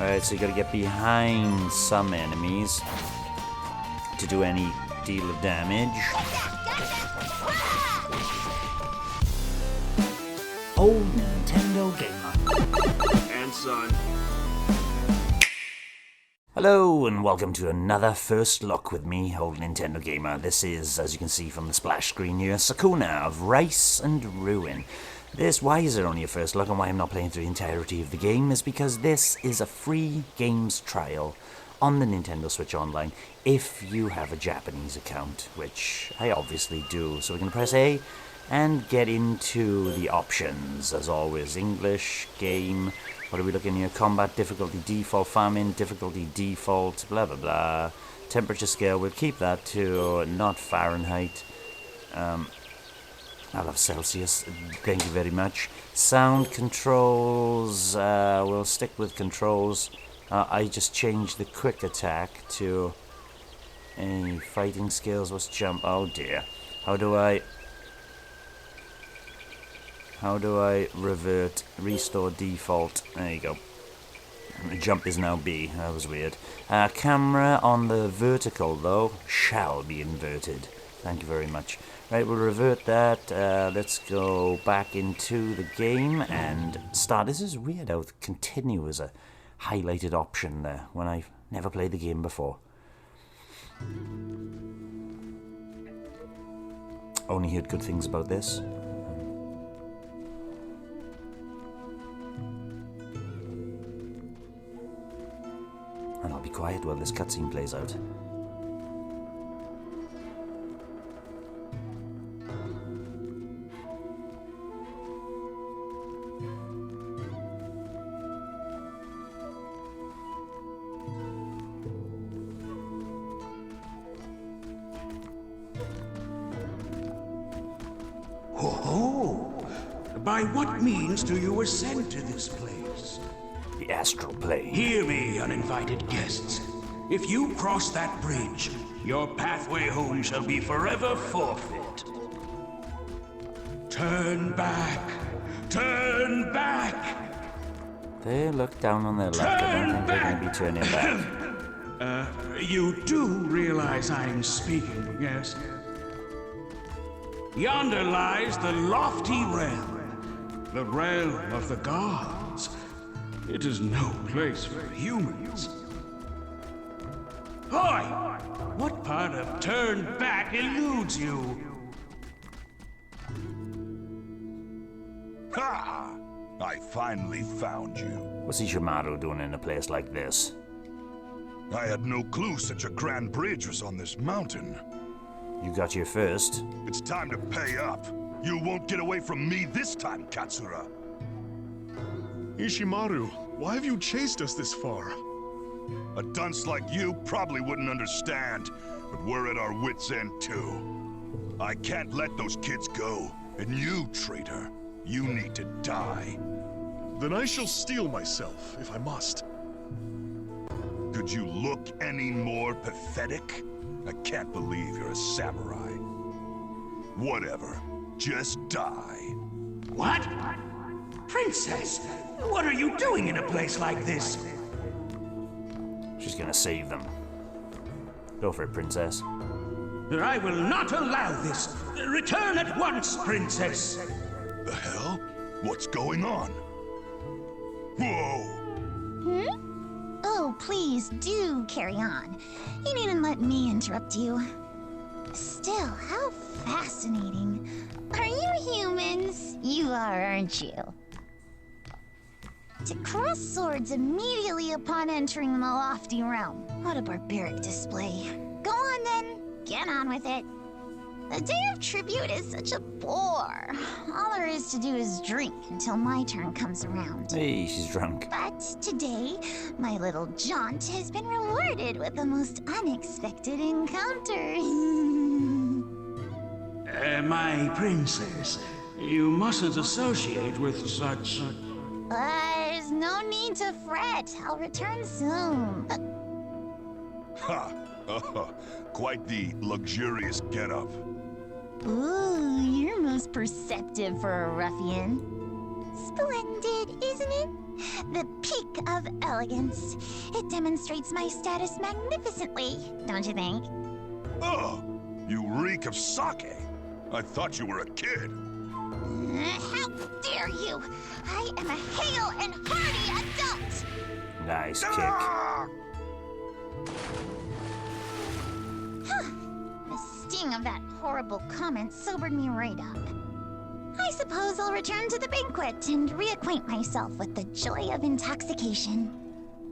Alright, so you gotta get behind some enemies to do any deal of damage. Old Nintendo Gamer. And son. Hello and welcome to another First Look with me, Old Nintendo Gamer. This is, as you can see from the splash screen here, Sakuna of Rice and Ruin. Why is it only a first look and why I'm not playing through the entirety of the game is because this is a free games trial on the Nintendo Switch Online if you have a Japanese account, which I obviously do. So we can press A and get into the options. As always, English, game, what are we looking here? Combat, difficulty, default, famine, difficulty, default, blah blah blah. Temperature scale, we'll keep that to not Fahrenheit. I love Celsius, thank you very much. Sound controls, we'll stick with controls. I just changed the quick attack to any fighting skills. What's jump? Oh dear. How do I revert, restore default? There you go. The jump is now B, that was weird. Camera on the vertical though, shall be inverted. Thank you very much. Right, we'll revert that. Let's go back into the game and start. This is weird how continue is a highlighted option there when I've never played the game before. Only heard good things about this. And I'll be quiet while this cutscene plays out. Oh, by what means do you ascend to this place? The astral plane. Hear me, uninvited guests. If you cross that bridge, your pathway home shall be forever forfeit. Turn back! Turn back! They look down on their left. I don't think they're going to be turning back. You do realize I'm speaking, yes? Yonder lies the lofty realm, the realm of the gods. It is no place for humans. Boy, what part of turn back eludes you? Ha! I finally found you. What's Ishimaru doing in a place like this? I had no clue such a grand bridge was on this mountain. You got here first. It's time to pay up. You won't get away from me this time, Katsura. Ishimaru, why have you chased us this far? A dunce like you probably wouldn't understand, but we're at our wits' end too. I can't let those kids go, and you, traitor, you need to die. Then I shall steel myself, if I must. Could you look any more pathetic? I can't believe you're a samurai. Whatever, just die. What? Princess, what are you doing in a place like this? She's gonna save them. Go for it, princess. I will not allow this. Return at once, princess. The hell? What's going on? Whoa! Oh, please do carry on. You needn't let me interrupt you. Still, how fascinating. Are you humans? You are, aren't you? To cross swords immediately upon entering the lofty realm. What a barbaric display. Go on then, get on with it. The Day of Tribute is such a bore. All there is to do is drink until my turn comes around. Hey, she's drunk. But today, my little jaunt has been rewarded with the most unexpected encounter. My princess, you mustn't associate with such... There's no need to fret. I'll return soon. Ha! Quite the luxurious getup. Ooh, you're most perceptive for a ruffian. Splendid, isn't it? The peak of elegance. It demonstrates my status magnificently, don't you think? Ugh! You reek of sake. I thought you were a kid. How dare you! I am a hale and hearty adult! Nice kick. Ah! The sting of that horrible comment sobered me right up. I suppose I'll return to the banquet and reacquaint myself with the joy of intoxication.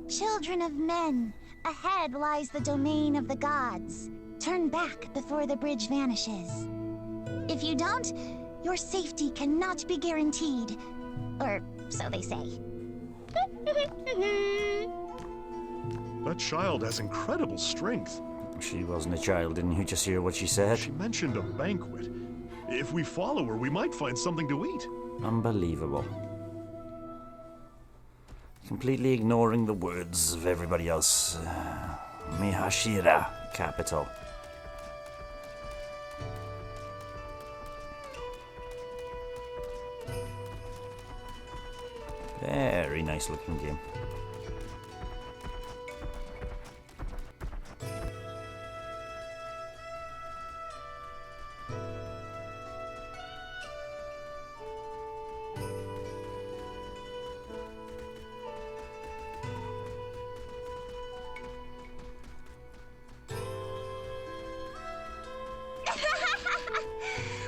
Children of men, ahead lies the domain of the gods. Turn back before the bridge vanishes. If you don't, your safety cannot be guaranteed. Or so they say. That child has incredible strength. She wasn't a child, didn't you just hear what she said? She mentioned a banquet. If we follow her, we might find something to eat. Unbelievable. Completely ignoring the words of everybody else. Mihashira, capital. Very nice looking game.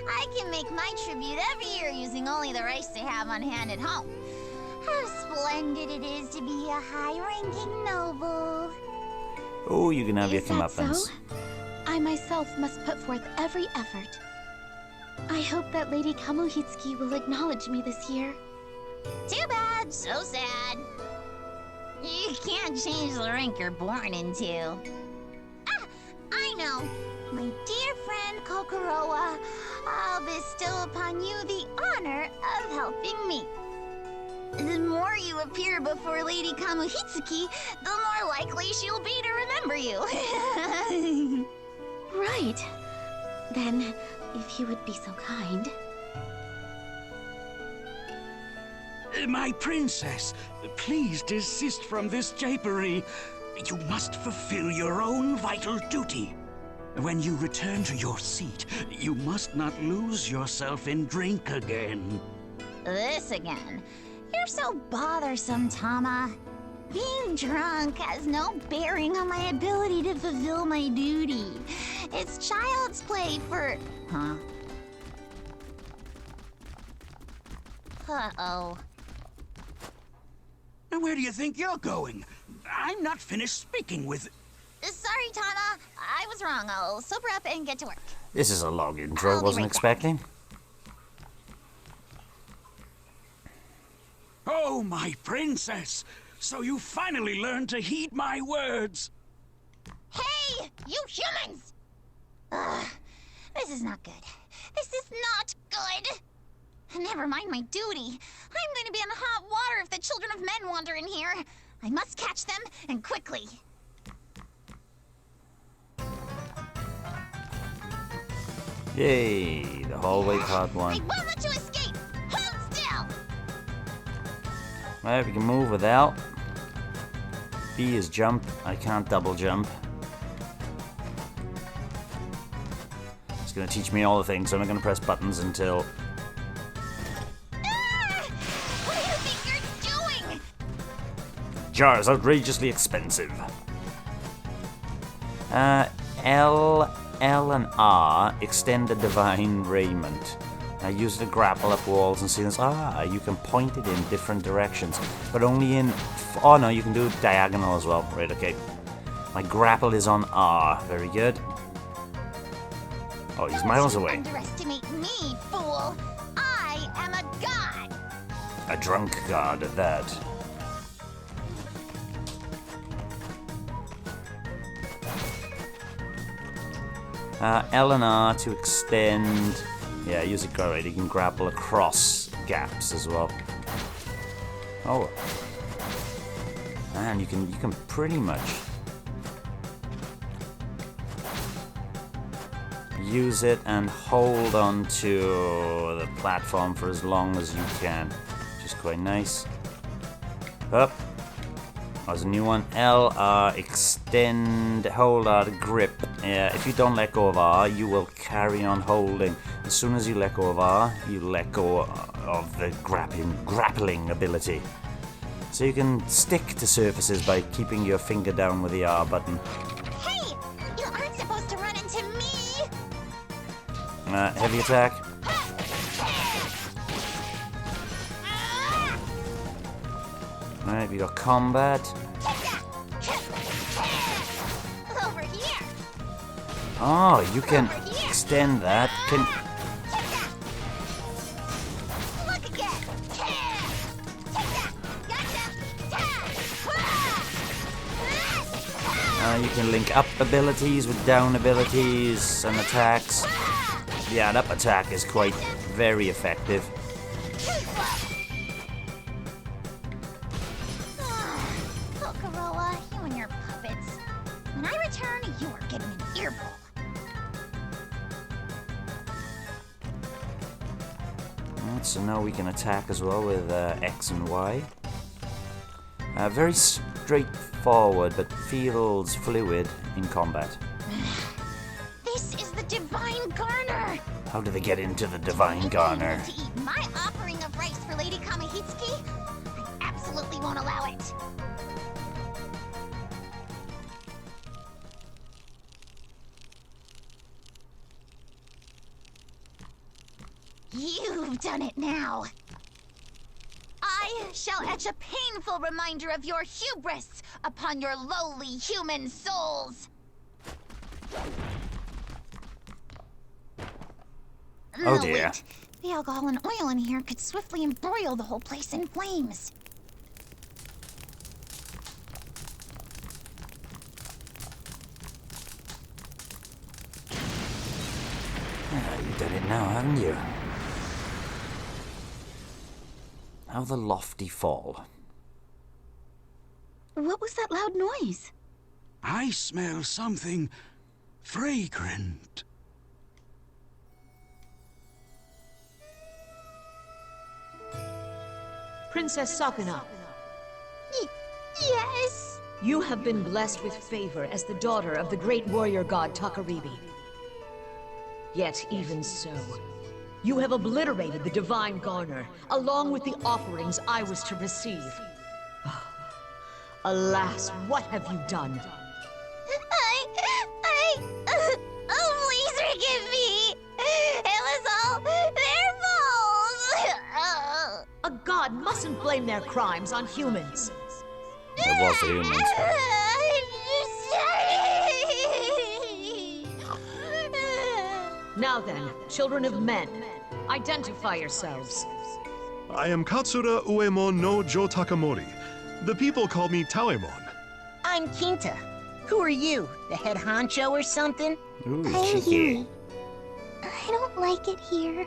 I can make my tribute every year using only the rice I have on hand at home. How splendid it is to be a high-ranking noble. Oh, you can have your Is that comeuppance. so? I myself must put forth every effort. I hope that Lady Kamuhitsuki will acknowledge me this year. Too bad, so sad. You can't change the rank you're born into. Ah, I know. My dear friend Kokoroa, I'll bestow upon you the honor of helping me. The more you appear before Lady Kamuhitsuki, the more likely she'll be to remember you. Right. Then, if you would be so kind. My princess, please desist from this japery. You must fulfill your own vital duty. When you return to your seat, you must not lose yourself in drink again. This again. You're so bothersome, Tama. Being drunk has no bearing on my ability to fulfill my duty. It's child's play for... Huh? Uh-oh. Where do you think you're going? I'm not finished speaking with... Sorry, Tama. I was wrong. I'll sober up and get to work. This is a long intro, I'll be wasn't right back. expecting. Oh, my princess! So you finally learned to heed my words! Hey, you humans! Ugh, this is not good. This is not good. Never mind my duty. I'm going to be in hot water if the children of men wander in here. I must catch them, and quickly. Yay, the hallway part I one. will let you escape. Hold still. Well, we can move without. B is jump. I can't double jump. It's gonna teach me all the things, so I'm not gonna press buttons until... Ah! What do you think you're doing? Jar is outrageously expensive. L and R extend the divine raiment. Now use it to grapple up walls and ceilings. Ah, you can point it in different directions, but only in... Oh no, you can do it diagonal as well. Right, okay. My grapple is on R. Very good. Oh, he's miles Don't away. underestimate me, fool. I am a god. A drunk god at that. L and R to extend. Yeah, use it correctly. You can grapple across gaps as well. Oh, man, you can pretty much use it and hold on to the platform for as long as you can. Just is quite nice. Up. There's a new one. L, R, extend, hold R, grip. If you don't let go of R, you will carry on holding. As soon as you let go of R, you let go of the grappling ability. So you can stick to surfaces by keeping your finger down with the R button. Hey! You aren't supposed to run into me! Heavy attack. Alright, we got combat. Over here! Oh, you can extend that. Look again! You can link up abilities with down abilities and attacks. Yeah, an up attack is quite very effective. Pokoroa, you and your puppets. When I return, you are getting an earful. Alright, so now we can attack as well with X and Y. Very straightforward, but feels fluid in combat. This is the Divine Garner! How do they get into the Divine If Garner? you want to eat my offering of rice for Lady Kamihitsuki, I absolutely won't allow it. You've done it now. I shall etch a painful reminder of your hubris upon your lowly human souls. Oh No, dear. wait. The alcohol and oil in here could swiftly embroil the whole place in flames. You've done it now, haven't you? How the lofty fall. What was that loud noise? I smell something fragrant. Princess Sakuna, Yes? you have been blessed with favor as the daughter of the great warrior god Takaribi. Yet even so, you have obliterated the Divine Garner, along with the offerings I was to receive. Alas, what have you done? Oh, please forgive me. It was all their fault. A god mustn't blame their crimes on humans. It was the humans. Now then, children of men, identify yourselves. I am Katsura Uemon no Jo Takamori. The people call me Tauemon. I'm Kinta. Who are you? The head honcho or something? Ooh, I'm cheeky. Yui. I don't like it here.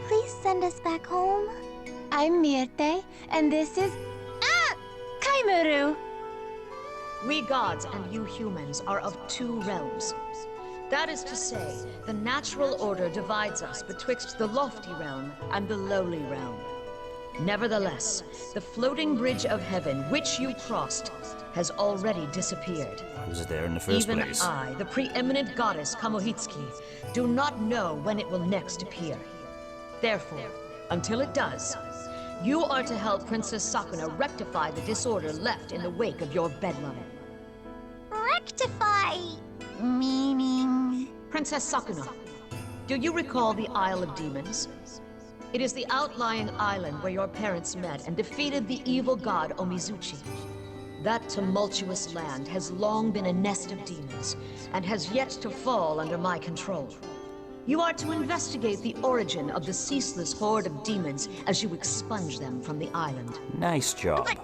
Please send us back home. I'm Mirte, and this is... Kaimuru! We gods and you humans are of two realms. That is to say, the natural order divides us betwixt the lofty realm and the lowly realm. Nevertheless, the floating bridge of heaven which you crossed has already disappeared. Why was it there in the first Even place? I, the preeminent goddess Kamohitsuki, do not know when it will next appear. Therefore, until it does, you are to help Princess Sakuna rectify the disorder left in the wake of your bedlam. Rectify, meaning... Princess Sakuna, do you recall the Isle of Demons? It is the outlying island where your parents met and defeated the evil god Omizuchi. That tumultuous land has long been a nest of demons, and has yet to fall under my control. You are to investigate the origin of the ceaseless horde of demons as you expunge them from the island. Nice job. But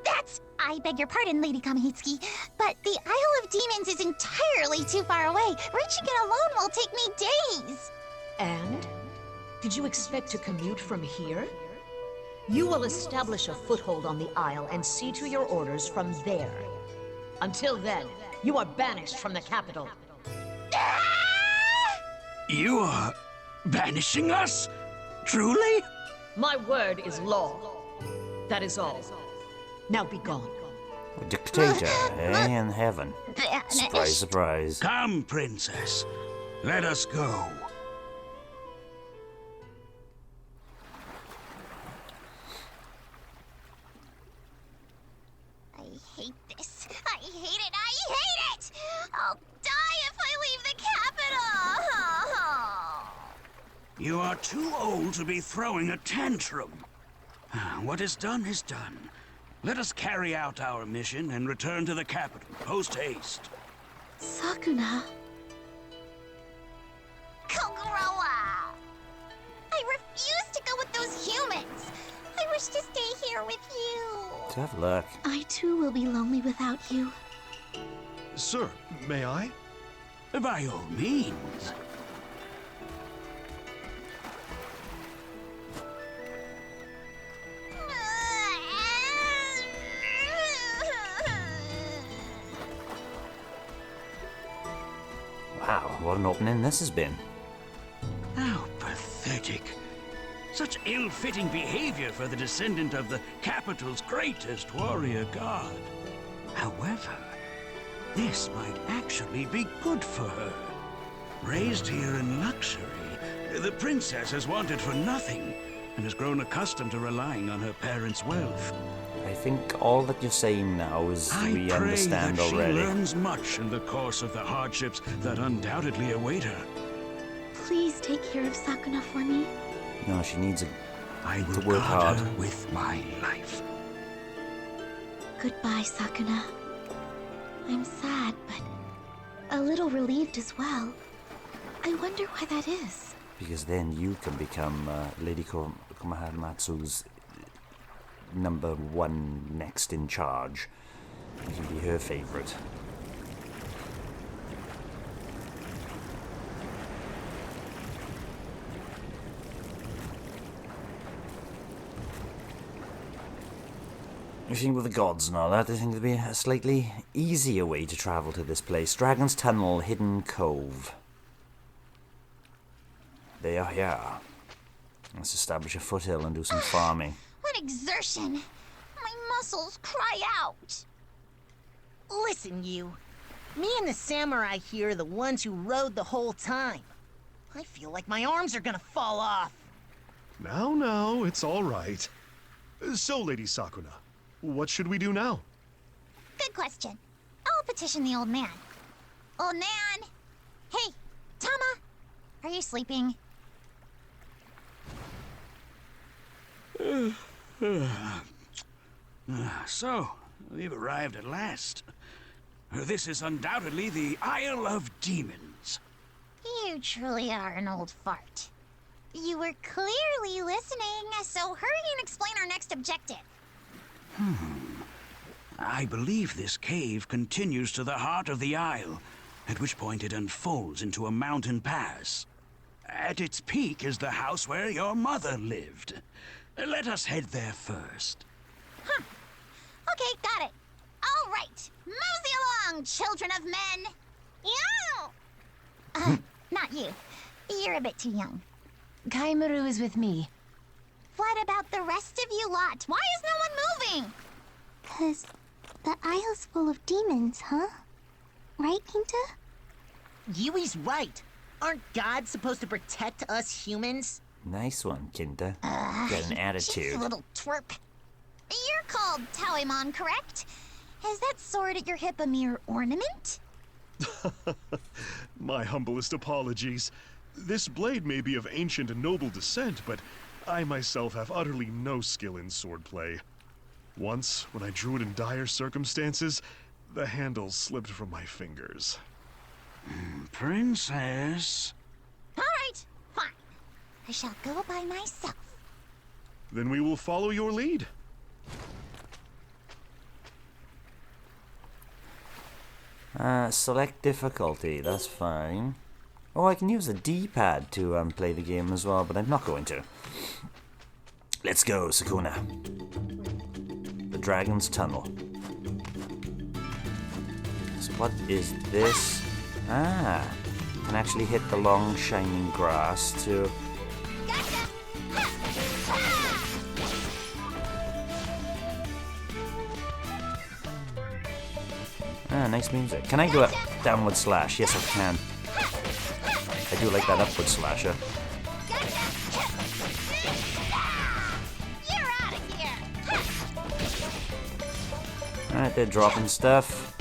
that's... I beg your pardon, Lady Kamihitsuki, but the Isle of Demons is entirely too far away. Reaching it alone will take me days. And? Did you expect to commute from here? You will establish a foothold on the Isle and see to your orders from there. Until then, you are banished from the capital. You are banishing us? Truly? My word is law. That is all. Now be gone. A dictator, eh, in heaven. Banished. Surprise, surprise. Come, princess. Let us go. I hate this. I hate it. I hate it! I'll die if I leave the capital! You are too old to be throwing a tantrum. What is done is done. Let us carry out our mission and return to the capital, post-haste. Sakuna. Kogoroa! I refuse to go with those humans. I wish to stay here with you. Tough luck. I too will be lonely without you. Sir, may I? By all means. Wow, what an opening this has been. How pathetic. Such ill-fitting behavior for the descendant of the capital's greatest warrior god. However, this might actually be good for her. Raised here in luxury, the princess has wanted for nothing and has grown accustomed to relying on her parents' wealth. I think all that you're saying now is I we pray understand that already. she learns much in the course of the hardships that undoubtedly await her. Please take care of Sakuna for me. No, she needs I will to work guard hard. her with my life. Goodbye, Sakuna. I'm sad, but a little relieved as well. I wonder why that is. Because then you can become Lady Komahamatsu's #1 next in charge. You can be her favorite. You think with the gods and all that, I think there'd be a slightly easier way to travel to this place. Dragon's Tunnel, Hidden Cove. They are here. Let's establish a foothill and do some farming. What exertion! My muscles cry out! Listen, you. Me and the samurai here are the ones who rode the whole time. I feel like my arms are gonna fall off. Now, it's all right. So, Lady Sakuna, what should we do now? Good question. I'll petition the old man. Old man! Hey, Tama! Are you sleeping? So, we've arrived at last. This is undoubtedly the Isle of Demons. You truly are an old fart. You were clearly listening, so hurry and explain our next objective. I believe this cave continues to the heart of the isle, at which point it unfolds into a mountain pass. At its peak is the house where your mother lived. Let us head there first. Okay, got it. All right, mosey along, children of men. Yow! Not you. You're a bit too young. Kaimaru is with me. What about the rest of you lot? Why is no one moving? 'Cause the isle's full of demons, huh? Right, Kinta? Yui's right. Aren't gods supposed to protect us humans? Nice one, Kinta. Got an She's attitude. a little twerp. You're called Taoimon, correct? Is that sword at your hip a mere ornament? My humblest apologies. This blade may be of ancient and noble descent, but I myself have utterly no skill in swordplay. Once, when I drew it in dire circumstances, the handle slipped from my fingers. Princess. All right, fine. I shall go by myself. Then we will follow your lead. Select difficulty, that's fine. Oh, I can use the D-pad to play the game as well, but I'm not going to. Let's go, Sakuna. The Dragon's Tunnel. So what is this? Ah, you can actually hit the long shining grass to... Gotcha! Ha! Ha! Ah, nice music. Can I go up downward slash? Yes, I can. I do like that upward slasher. You're out of here. Alright, they're dropping stuff.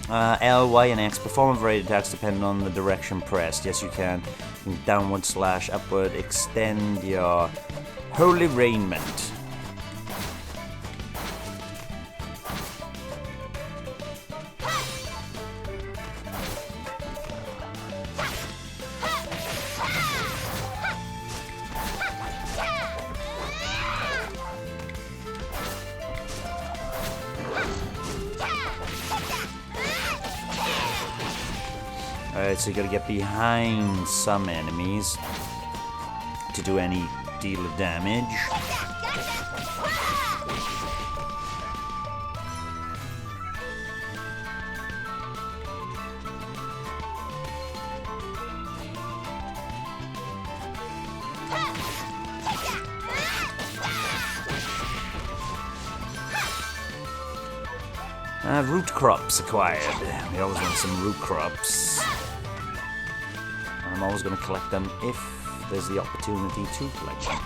L, Y, and X. Perform a variety of attacks depending on the direction pressed. Yes, you can. You can downward slash, upward, extend your holy raiment. Alright, so you gotta get behind some enemies to do any deal of damage. Root crops acquired. We always want some root crops. And I'm always going to collect them if there's the opportunity to collect them.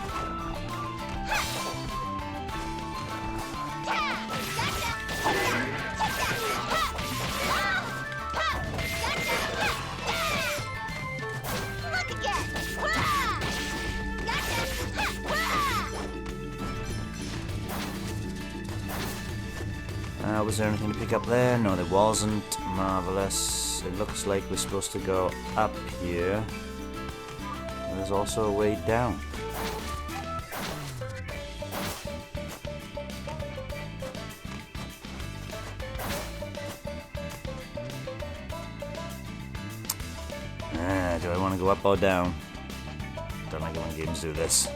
Was there anything to pick up there? No, there wasn't. Marvelous. It looks like we're supposed to go up here. There's also a way down. Do I want to go up or down? Don't like it when games do this.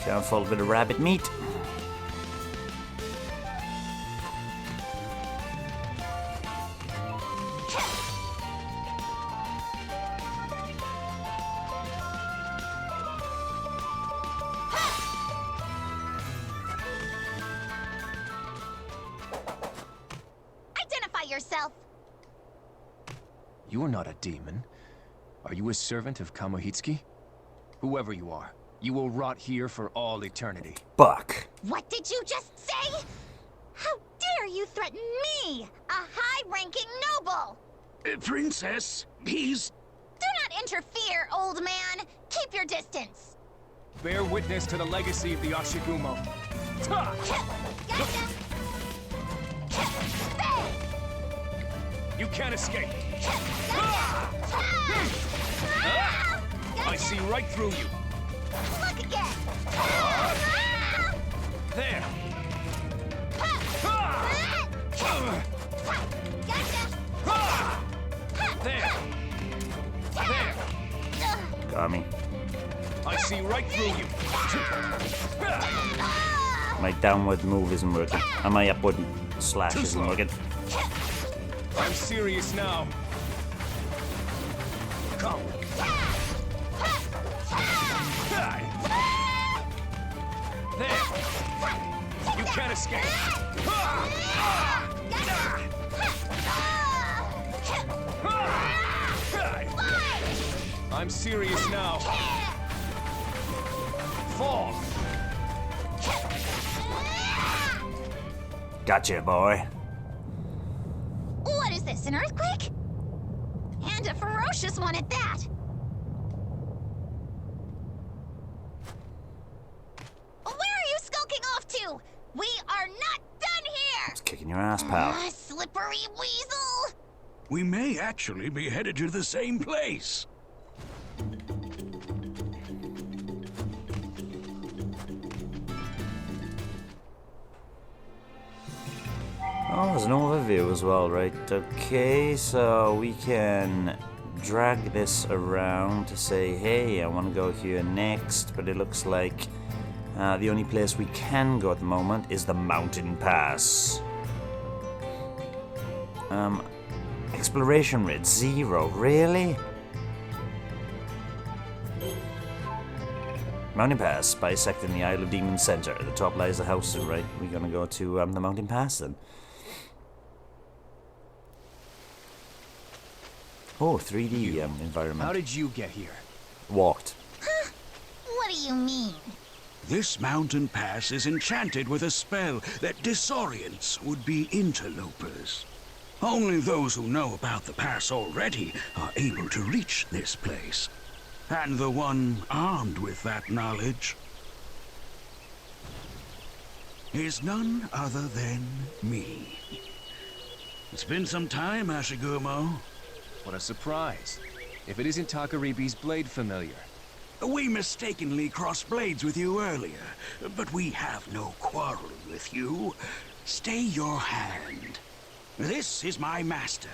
Downfall, a bit of rabbit meat. Identify yourself. You are not a demon. Are you a servant of Kamohitsuki? Whoever you are, you will rot here for all eternity. Buck. What did you just say? How dare you threaten me, a high-ranking noble? Princess, he's... Do not interfere, old man. Keep your distance. Bear witness to the legacy of the Ashigumo. Ta! You can't escape. I see right through you. Look again. There. There. There. Got me. I see right through you. My downward move isn't working. And my upward slash isn't working. I'm serious now. Come. There. You can't escape. I'm serious now. Fall. Gotcha, boy. What is this, an earthquake? And a ferocious one at that. Where are you skulking off to? We are not done here! It's kicking your ass, pal. Slippery weasel! We may actually be headed to the same place. Oh, there's an overview as well, right? Okay, so we can drag this around to say, hey, I want to go here next, but it looks like the only place we can go at the moment is the Mountain Pass. Exploration rate 0, really? Mountain Pass, bisecting the Isle of Demons Center. At the top lies the house, right? We're gonna go to the Mountain Pass then. Oh, 3D environment. How did you get here? Walked. Huh? What do you mean? This mountain pass is enchanted with a spell that disorients would-be interlopers. Only those who know about the pass already are able to reach this place. And the one armed with that knowledge is none other than me. It's been some time, Ashigumo. What a surprise. If it isn't Takaribi's blade familiar. We mistakenly crossed blades with you earlier, but we have no quarrel with you. Stay your hand. This is my master,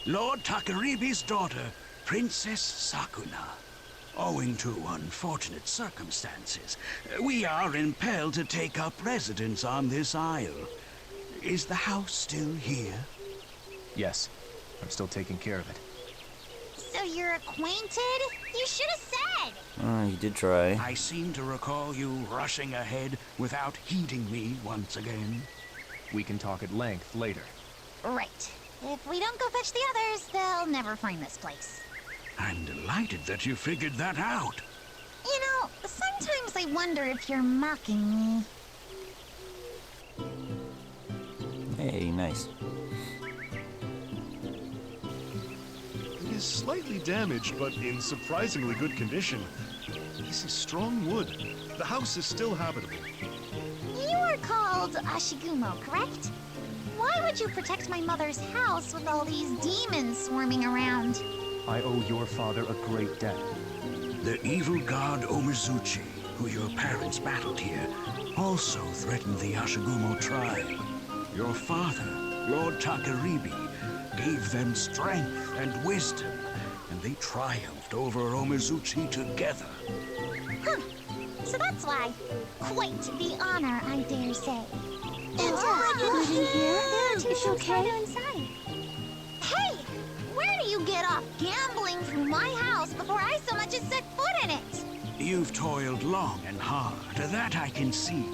Lord Takaribi's daughter, Princess Sakuna. Owing to unfortunate circumstances, we are impelled to take up residence on this isle. Is the house still here? Yes, I'm still taking care of it. So you're acquainted? You should have said! Oh, you did try. I seem to recall you rushing ahead without heeding me once again. We can talk at length later. Right. If we don't go fetch the others, they'll never find this place. I'm delighted that you figured that out. You know, sometimes I wonder if you're mocking me. Hey, nice. It is slightly damaged, but in surprisingly good condition. This is strong wood. The house is still habitable. You are called Ashigumo, correct? Why would you protect my mother's house with all these demons swarming around? I owe your father a great debt. The evil god Omizuchi, who your parents battled here, also threatened the Ashigumo tribe. Your father, Lord Takaribi, gave them strength and wisdom, and they triumphed over Omizuchi together. Huh. So that's why. Quite the honor, I dare say. Good in here. It's okay. Inside. Hey! Where do you get off gambling through my house before I so much as set foot in it? You've toiled long and hard, that I can see.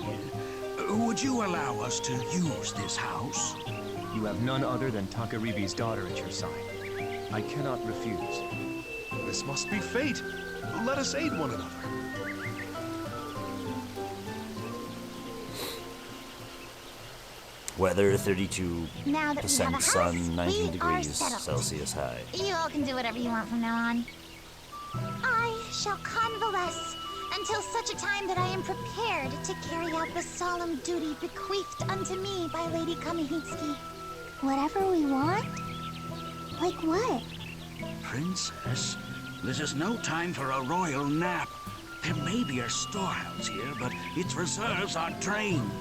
Would you allow us to use this house? You have none other than Takaribi's daughter at your side. I cannot refuse. This must be fate. Let us aid one another. Weather 32% Now that we have a house, sun, 19 we are degrees settled. Celsius high. You all can do whatever you want from now on. I shall convalesce until such a time that I am prepared to carry out the solemn duty bequeathed unto me by Lady Kamihitsuki. Whatever we want? Like what? Princess, this is no time for a royal nap. There may be a storehouse here, but its reserves are drained.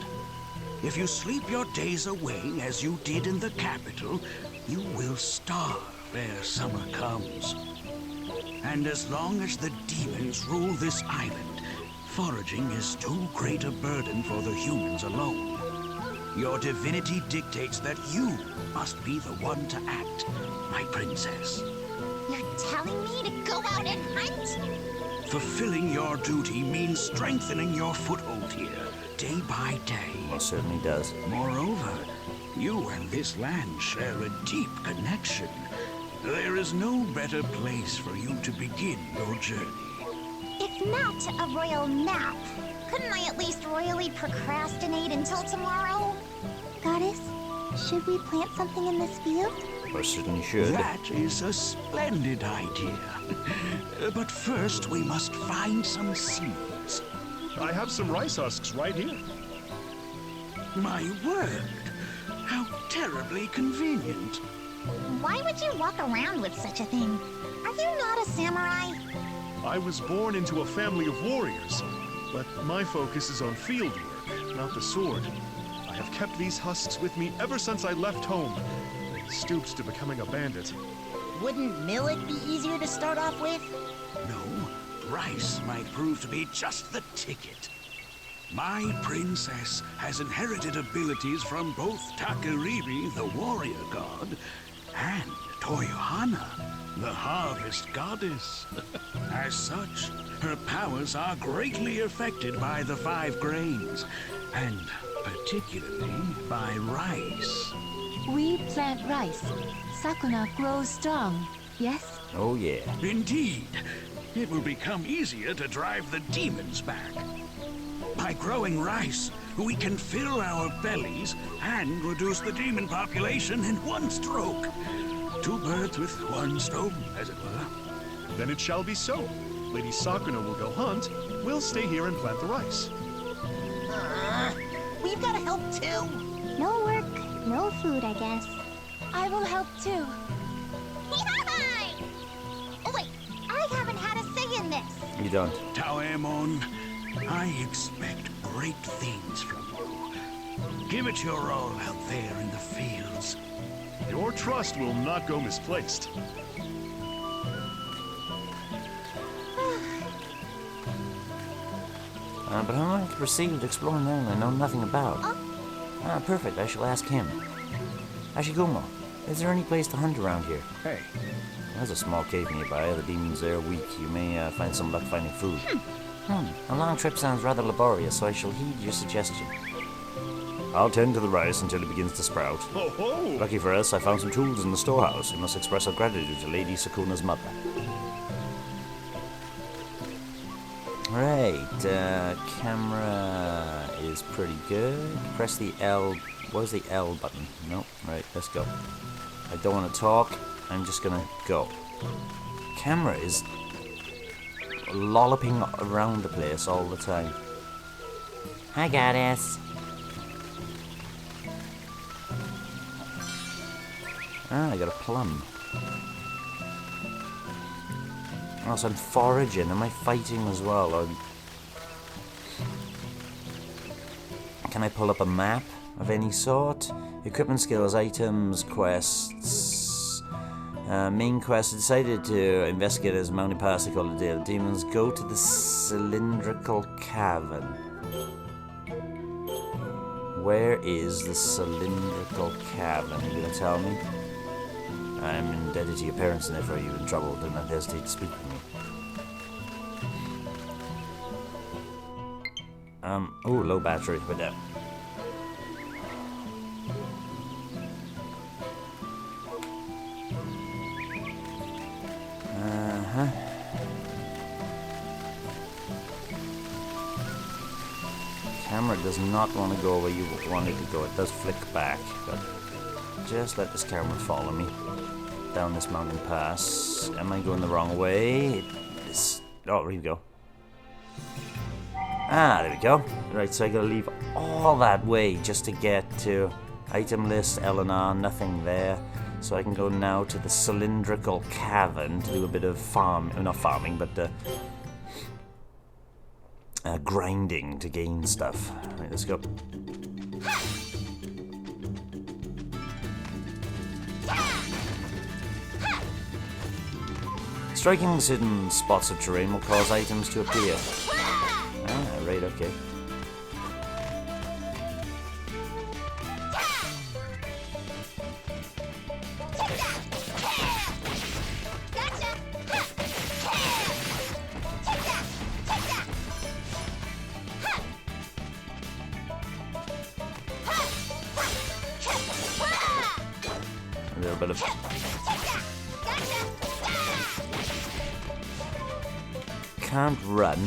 If you sleep your days away, as you did in the capital, you will starve ere summer comes. And as long as the demons rule this island, foraging is too great a burden for the humans alone. Your divinity dictates that you must be the one to act, my princess. You're telling me to go out and hunt? Fulfilling your duty means strengthening your foothold here, day by day. Most certainly does. Moreover, you and this land share a deep connection. There is no better place for you to begin your journey. If not a royal nap, couldn't I at least royally procrastinate until tomorrow? Goddess, should we plant something in this field? Most certainly should. That is a splendid idea. But first, we must find some seeds. I have some rice husks right here. My word! How terribly convenient. Why would you walk around with such a thing? Are you not a samurai? I was born into a family of warriors, but my focus is on field work, not the sword. I have kept these husks with me ever since I left home and stooped to becoming a bandit. Wouldn't millet be easier to start off with? No, rice might prove to be just the ticket. My princess has inherited abilities from both Takariri, the warrior god, and Toyohana, the harvest goddess. As such, her powers are greatly affected by the 5 grains, and particularly by rice. We plant rice. Sakuna grows strong, yes? Oh yeah. Indeed, it will become easier to drive the demons back. By growing rice, we can fill our bellies and reduce the demon population in one stroke. 2 birds with 1 stone, as it were. Then it shall be so. Lady Sakuna will go hunt. We'll stay here and plant the rice. We've got to help too. No work, no food, I guess. I will help too. Oh wait, I haven't had a say in this. You don't. Taemon, I expect great things from you. Give it your all out there in the fields. Your trust will not go misplaced. But I'm going to proceed with exploring land I know nothing about. Perfect. I shall ask him. Ashigumo, is there any place to hunt around here? Hey, There's a small cave nearby. The demons there are weak. You may find some luck finding food. A long trip sounds rather laborious, so I shall heed your suggestion. I'll tend to the rice until it begins to sprout. Ho ho! Lucky for us, I found some tools in the storehouse. We must express our gratitude to Lady Sakuna's mother. Right, camera is pretty good. Press the L. Where's the L button? Nope. Right, let's go. I don't want to talk. I'm just gonna go. Camera is lolloping around the place all the time. Hi, goddess. I got a plum. Oh, so I'm foraging. Am I fighting as well? Or can I pull up a map of any sort? Equipment skills, items, quests. Main quest. Decided to investigate as mounted past the call deal. Demons go to the cylindrical cavern. Where is the cylindrical cavern? Are you gonna tell me? I'm indebted to your parents, and therefore you're in trouble. Do not hesitate to speak with me. Oh, low battery. Put that. Camera does not want to go where you want it to go. It does flick back, but just let this camera follow me down this mountain pass. Am I going the wrong way? Oh, here we go. There we go. Right, so I gotta leave all that way just to get to item list, L&R, nothing there. So I can go now to the cylindrical cavern to do a bit of not farming, but grinding to gain stuff. Right, let's go. Striking certain spots of terrain will cause items to appear. Right, okay. A little bit of... Can't run.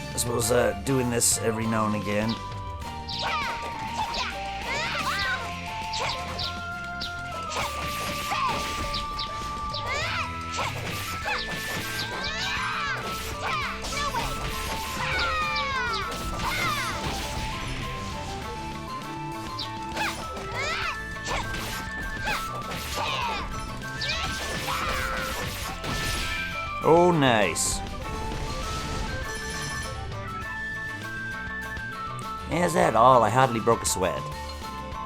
I suppose doing this every now and again. Oh, nice. Is that all? I hardly broke a sweat.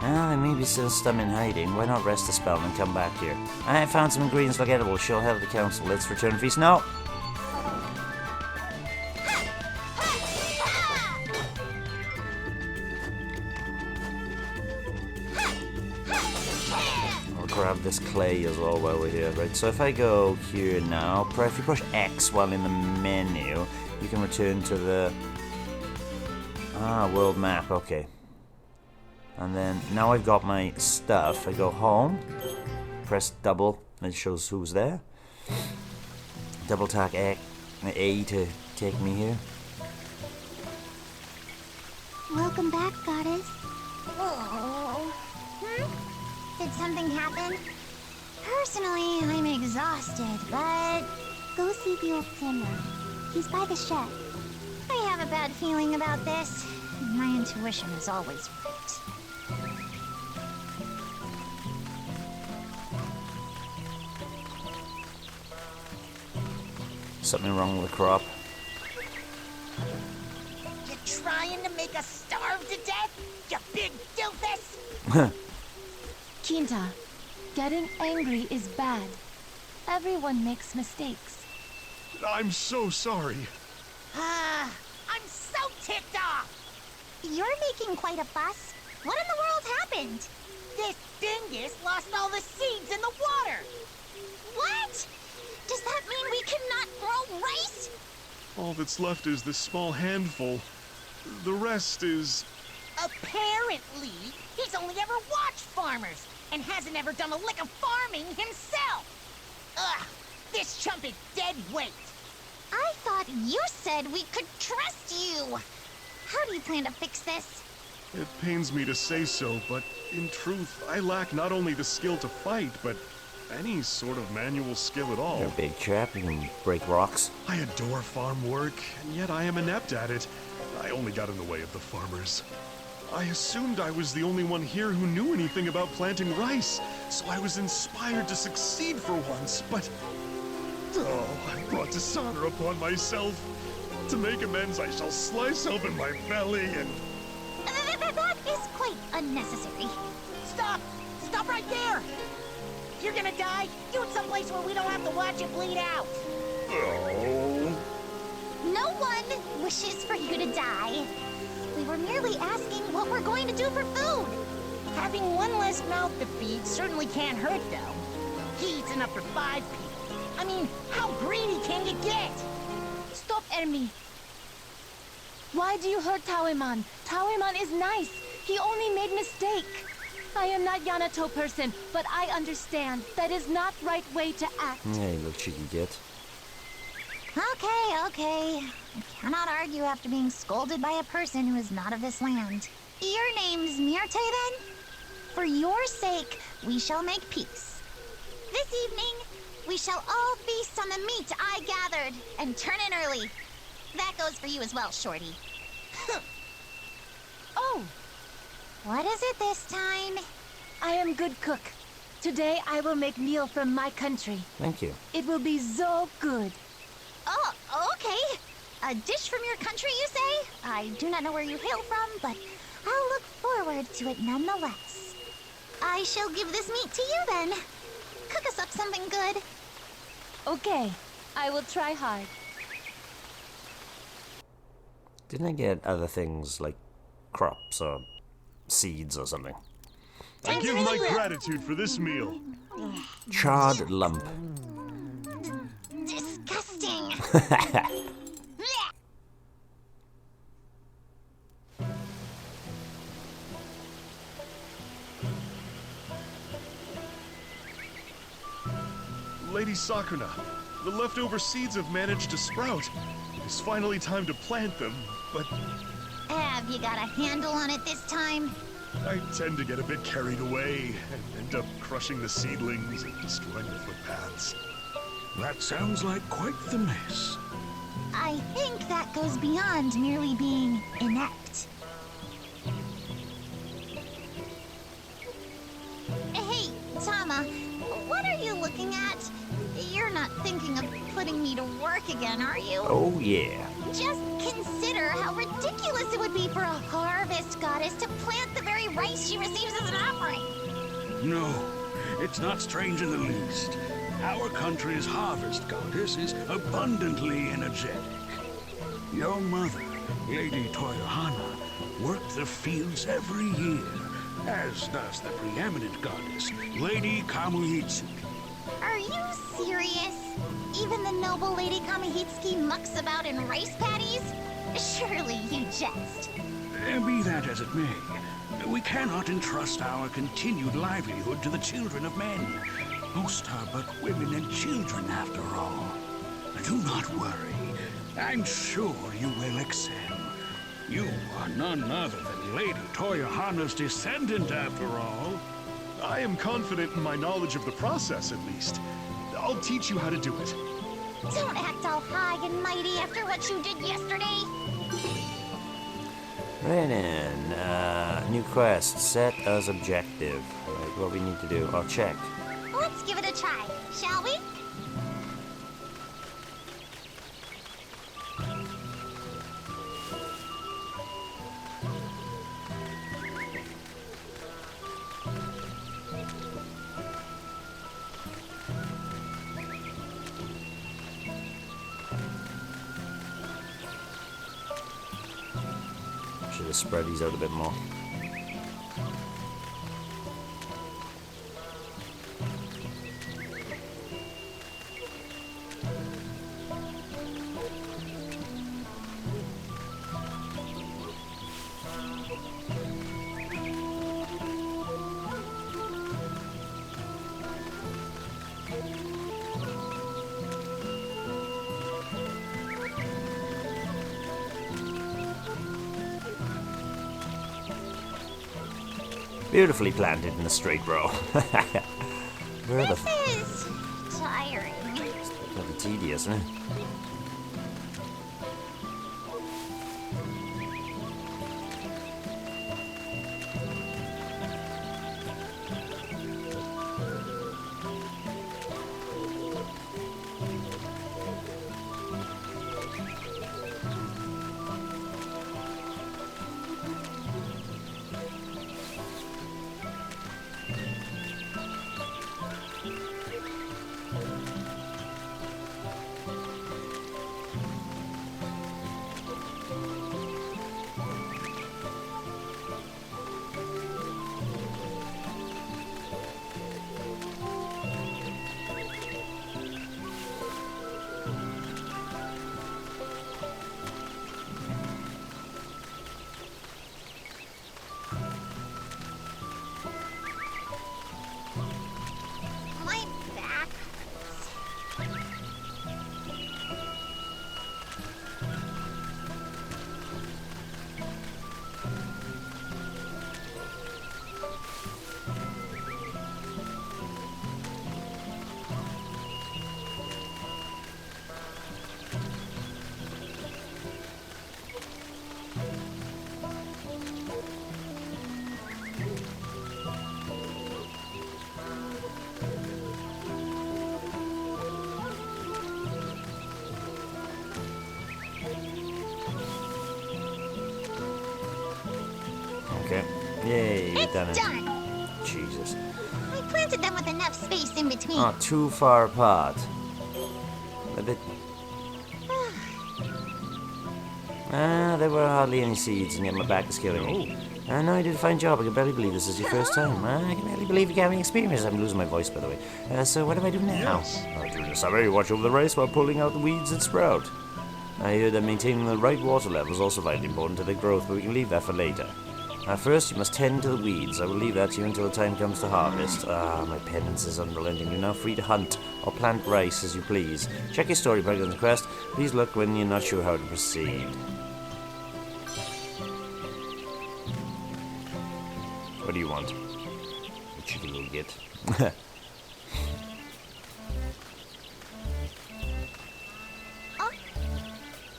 Well, they may be still some in hiding. Why not rest a spell and come back here? I found some ingredients like edibles. Sure help the council. Let's return feast. No! I'll grab this clay as well while we're here. Right, so if I go here now, if you push X while in the menu, you can return to the... world map, okay. And then, now I've got my stuff. I go home, press double, and it shows who's there. Double tap A to take me here. Welcome back, goddess. Oh. Did something happen? Personally, I'm exhausted, but Go see the old samurai. He's by the shed. I have a bad feeling about this. My intuition is always right. Something wrong with the crop. You trying to make us starve to death, you big doofus? Kinta, getting angry is bad. Everyone makes mistakes. I'm so sorry. I'm so ticked off! You're making quite a fuss. What in the world happened? This dingus lost all the seeds in the water! What? Does that mean we cannot grow rice? All that's left is this small handful. The rest is... Apparently, he's only ever watched farmers and hasn't ever done a lick of farming himself! Ugh, this chump is dead weight! I thought you said we could trust you. How do you plan to fix this? It pains me to say so, but in truth, I lack not only the skill to fight, but any sort of manual skill at all. You're a big chap, you can break rocks. I adore farm work, and yet I am inept at it. I only got in the way of the farmers. I assumed I was the only one here who knew anything about planting rice, so I was inspired to succeed for once, but... Oh, I brought dishonor upon myself. To make amends, I shall slice open my belly and... That is quite unnecessary. Stop! Stop right there! If you're gonna die, do it someplace where we don't have to watch it bleed out! Oh... No one wishes for you to die. We were merely asking what we're going to do for food. Having one less mouth to feed certainly can't hurt, though. He eats enough for 5 people. I mean, how greedy can you get? Stop, Ermi. Why do you hurt Taoiman? Taoiman is nice. He only made mistake. I am not Yanato person, but I understand. That is not right way to act. Yeah, you little cheeky git. Okay. I cannot argue after being scolded by a person who is not of this land. Your name's Myrte, then? For your sake, we shall make peace. This evening, we shall all feast on the meat I gathered and turn in early. That goes for you as well, Shorty. Oh, What is it this time? I am good cook. Today I will make meal from my country. Thank you. It will be so good. Oh, okay. A dish from your country, you say? I do not know where you hail from, but I'll look forward to it nonetheless. I shall give this meat to you then. Cook us up something good. Okay, I will try hard. Didn't I get other things like crops or seeds or something? I give my gratitude for this meal. Charred lump. Disgusting. Lady Sakuna, the leftover seeds have managed to sprout. It's finally time to plant them, but... Have you got a handle on it this time? I tend to get a bit carried away and end up crushing the seedlings and destroying the footpaths. That sounds like quite the mess. I think that goes beyond merely being inept. Hey, Tama, what are you looking at? You're not thinking of putting me to work again, are you? Oh, yeah. Just consider how ridiculous it would be for a harvest goddess to plant the very rice she receives as an offering. No, it's not strange in the least. Our country's harvest goddess is abundantly energetic. Your mother, Lady Toyohana, worked the fields every year, as does the preeminent goddess, Lady Kamuhitsuki. Are you serious? Even the noble Lady Kamihitsuki mucks about in rice paddies? Surely you jest. Be that as it may, we cannot entrust our continued livelihood to the children of men. Most are but women and children, after all. Do not worry. I'm sure you will excel. You are none other than Lady Toyohana's descendant, after all. I am confident in my knowledge of the process, at least. I'll teach you how to do it. Don't act all high and mighty after what you did yesterday. Right in. New quest. Set as objective. Right, what we need to do. I'll check. Let's give it a try, shall we? Should have spread these out a bit more. Beautifully planted in a straight row. Where the This is tiring. bloody tedious, isn't it? My back hurts. Okay. Yay, It's done it. done. Jesus. I planted them with enough space in between. Oh, too far apart. A bit. There were hardly any seeds, and yet my back is killing me. No, you did a fine job. I can barely believe this is your first time. I can barely believe you're having experience. I'm losing my voice, by the way. So what do I do now? Yes. During the summer, you watch over the rice while pulling out the weeds that sprout. I heard that maintaining the right water level is also vitally important to their growth, but we can leave that for later. First, you must tend to the weeds. I will leave that to you until the time comes to harvest. My penance is unrelenting. You're now free to hunt or plant rice as you please. Check your story book on the quest. Please look when you're not sure how to proceed. What do you want? You cheeky little git.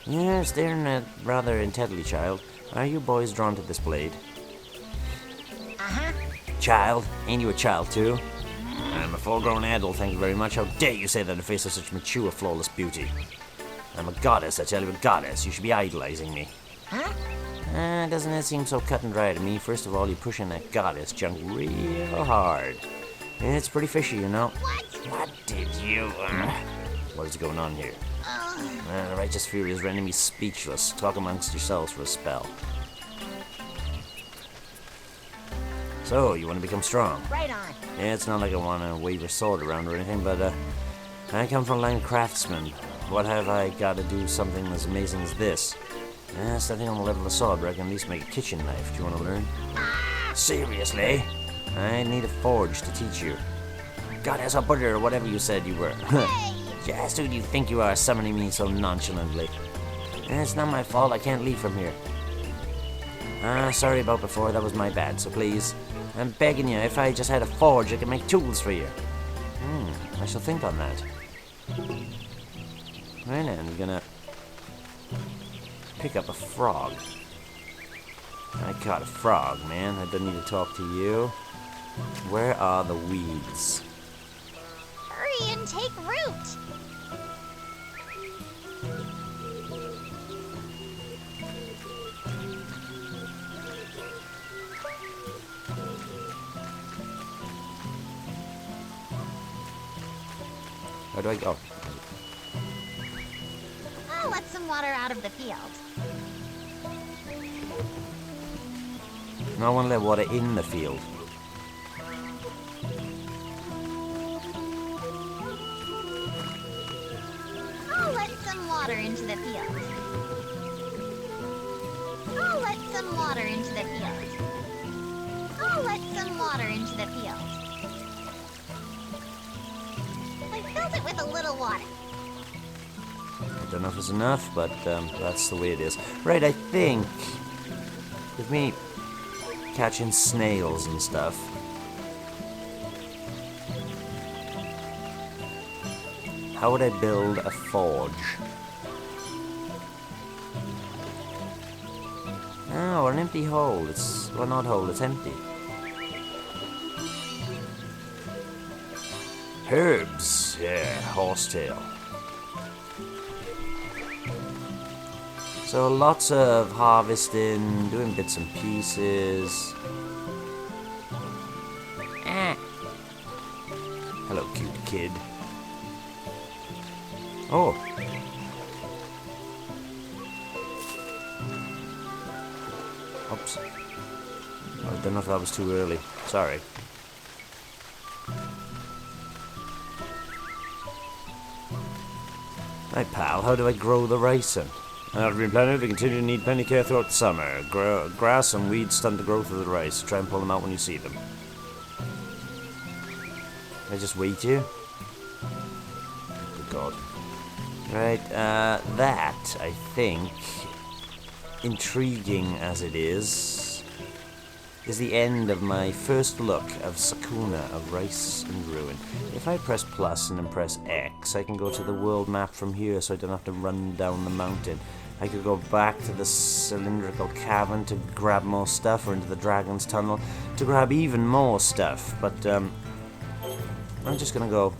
Yeah, staring at rather intently, child. Are you boys drawn to this blade? Uh-huh. Child? Ain't you a child too? I'm a full-grown adult, thank you very much. How dare you say that in the face of such mature, flawless beauty? I'm a goddess, I tell you, a goddess. You should be idolizing me. Huh? Doesn't it seem so cut and dry to me? First of all, you're pushing that goddess junk real hard. It's pretty fishy, you know. What did you... What is going on here? The righteous fury is rendering me speechless. Talk amongst yourselves for a spell. So, you want to become strong? Right on. Yeah, it's not like I want to wave a sword around or anything, but I come from a line of craftsmen. What have I got to do something as amazing as this? Something on the level of a sword, but I can at least make a kitchen knife. Do you want to learn? Seriously? I need a forge to teach you. Goddess or butter or whatever you said you were. Just who do you think you are, summoning me so nonchalantly? It's not my fault, I can't leave from here. Sorry about before, that was my bad, so please, I'm begging you, if I just had a forge, I could make tools for you. I shall think on that. Right then, we're gonna pick up a frog. I caught a frog, man. I don't need to talk to you. Where are the weeds? Hurry and take root. Where do I go? I'll let some water out of the field. No, I want to let water in the field. I'll let some water into the field. I'll let some water into the field. I'll let some water into the field. I filled it with a little water. I don't know if it's enough, but that's the way it is. Right, I think with me catching snails and stuff, how would I build a forge? Oh, an empty hole. It's, well, not hole, it's empty. Herbs, yeah, horsetail. So lots of harvesting, doing bits and pieces. Hello, cute kid. Oh. Oops. I don't know if that was too early. Sorry. Hey pal, how do I grow the rice then? I've been planning to continue to need plenty care throughout the summer. Grass and weeds stunt the growth of the rice. Try and pull them out when you see them. Can I just wait here? Good God. Right, that, I think, intriguing as it is the end of my first look of Sakuna of Rice and Ruin. If I press plus and then press X, I can go to the world map from here so I don't have to run down the mountain. I could go back to the cylindrical cavern to grab more stuff, or into the dragon's tunnel to grab even more stuff, but I'm just gonna go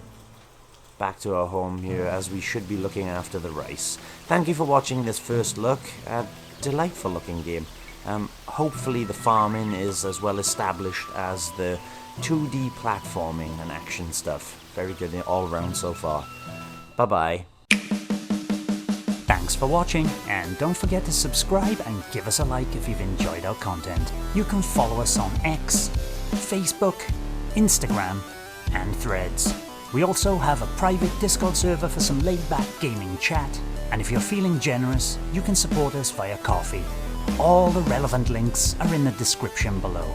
back to our home here as we should be looking after the rice. Thank you for watching this first look. A delightful looking game. Hopefully the farming is as well established as the 2D platforming and action stuff. Very good all around so far. Bye bye. Thanks for watching, and don't forget to subscribe and give us a like if you've enjoyed our content. You can follow us on X, Facebook, Instagram, and Threads. We also have a private Discord server for some laid-back gaming chat, and if you're feeling generous, you can support us via Ko-fi. All the relevant links are in the description below.